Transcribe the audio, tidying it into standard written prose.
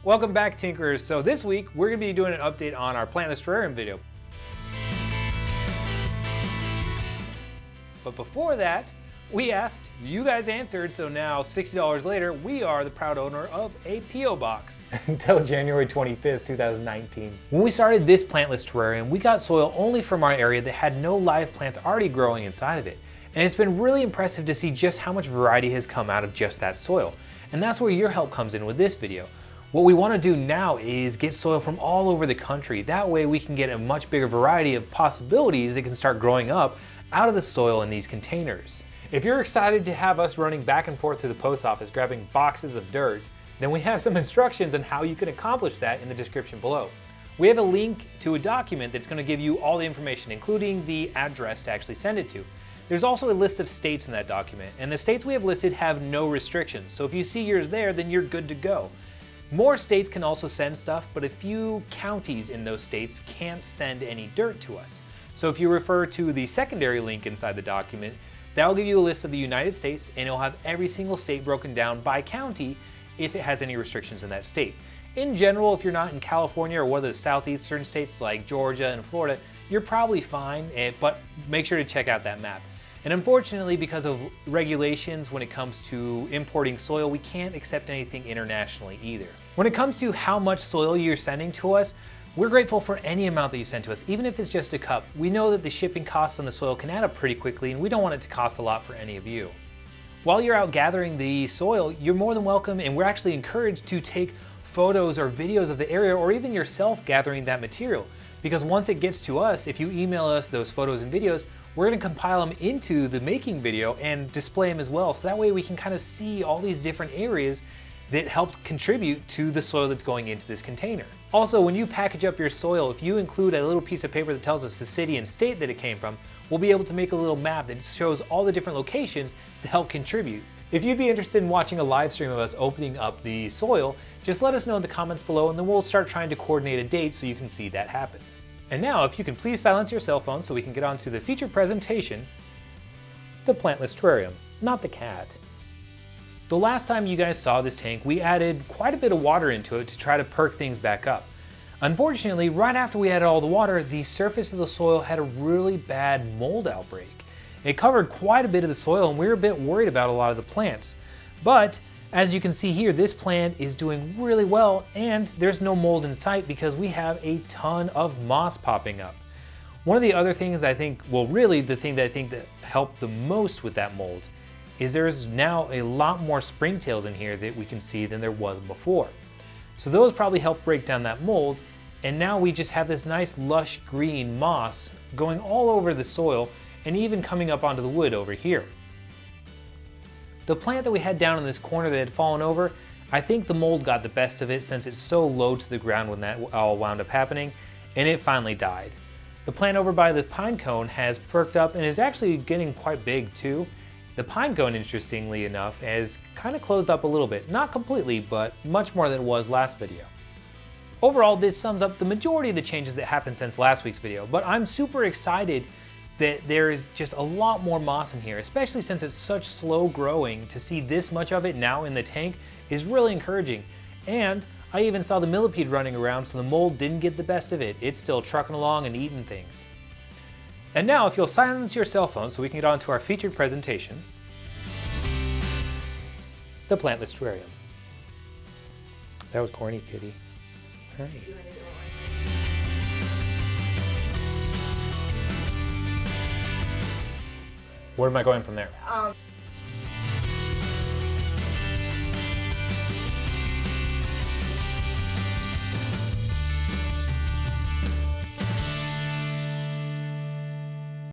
Welcome back, Tinkerers. So this week, we're gonna be doing an update on our Plantless Terrarium video. But before that, we asked, you guys answered, so now $60 later, we are the proud owner of APO Box. Until January 25th, 2019. When we started this Plantless Terrarium, we got soil only from our area that had no live plants already growing inside of it. And it's been really impressive to see just how much variety has come out of just that soil. And that's where your help comes in with this video. What we want to do now is get soil from all over the country. That way we can get a much bigger variety of possibilities that can start growing up out of the soil in these containers. If you're excited to have us running back and forth to the post office grabbing boxes of dirt, then we have some instructions on how you can accomplish that in the description below. We have a link to a document that's going to give you all the information, including the address to actually send it to. There's also a list of states in that document, and the states we have listed have no restrictions, so if you see yours there, then you're good to go. More states can also send stuff, but a few counties in those states can't send any dirt to us. So if you refer to the secondary link inside the document, that'll give you a list of the United States, and it'll have every single state broken down by county if it has any restrictions in that state. In general, if you're not in California or one of the southeastern states like Georgia and Florida, you're probably fine, but make sure to check out that map. And unfortunately, because of regulations when it comes to importing soil, we can't accept anything internationally either. When it comes to how much soil you're sending to us, we're grateful for any amount that you send to us, even if it's just a cup. We know that the shipping costs on the soil can add up pretty quickly, and we don't want it to cost a lot for any of you. While you're out gathering the soil, you're more than welcome, and we're actually encouraged to take photos or videos of the area, or even yourself gathering that material. Because once it gets to us, if you email us those photos and videos, we're going to compile them into the making video and display them as well. So that way we can kind of see all these different areas that helped contribute to the soil that's going into this container. Also, when you package up your soil, if you include a little piece of paper that tells us the city and state that it came from, we'll be able to make a little map that shows all the different locations that help contribute. If you'd be interested in watching a live stream of us opening up the soil, just let us know in the comments below, and then we'll start trying to coordinate a date so you can see that happen. And now, if you can please silence your cell phone so we can get on to the featured presentation, the Plantless Terrarium, not the cat. The last time you guys saw this tank, we added quite a bit of water into it to try to perk things back up. Unfortunately, right after we added all the water, the surface of the soil had a really bad mold outbreak. It covered quite a bit of the soil, and we were a bit worried about a lot of the plants. But as you can see here, this plant is doing really well, and there's no mold in sight because we have a ton of moss popping up. One of the other things I think, well really the thing that I think that helped the most with that mold is there's now a lot more springtails in here that we can see than there was before. So those probably help break down that mold, and now we just have this nice lush green moss going all over the soil and even coming up onto the wood over here. The plant that we had down in this corner that had fallen over, I think the mold got the best of it since it's so low to the ground when that all wound up happening, and it finally died. The plant over by the pine cone has perked up and is actually getting quite big too. The pine cone, interestingly enough, has kind of closed up a little bit. Not completely, but much more than it was last video. Overall, this sums up the majority of the changes that happened since last week's video, but I'm super excited that there is just a lot more moss in here, especially since it's such slow growing. To see this much of it now in the tank is really encouraging. And I even saw the millipede running around, so the mold didn't get the best of it. It's still trucking along and eating things. And now, if you'll silence your cell phone so we can get on to our featured presentation, the Plantless Terrarium. That was corny, kitty. Hi. Where am I going from there?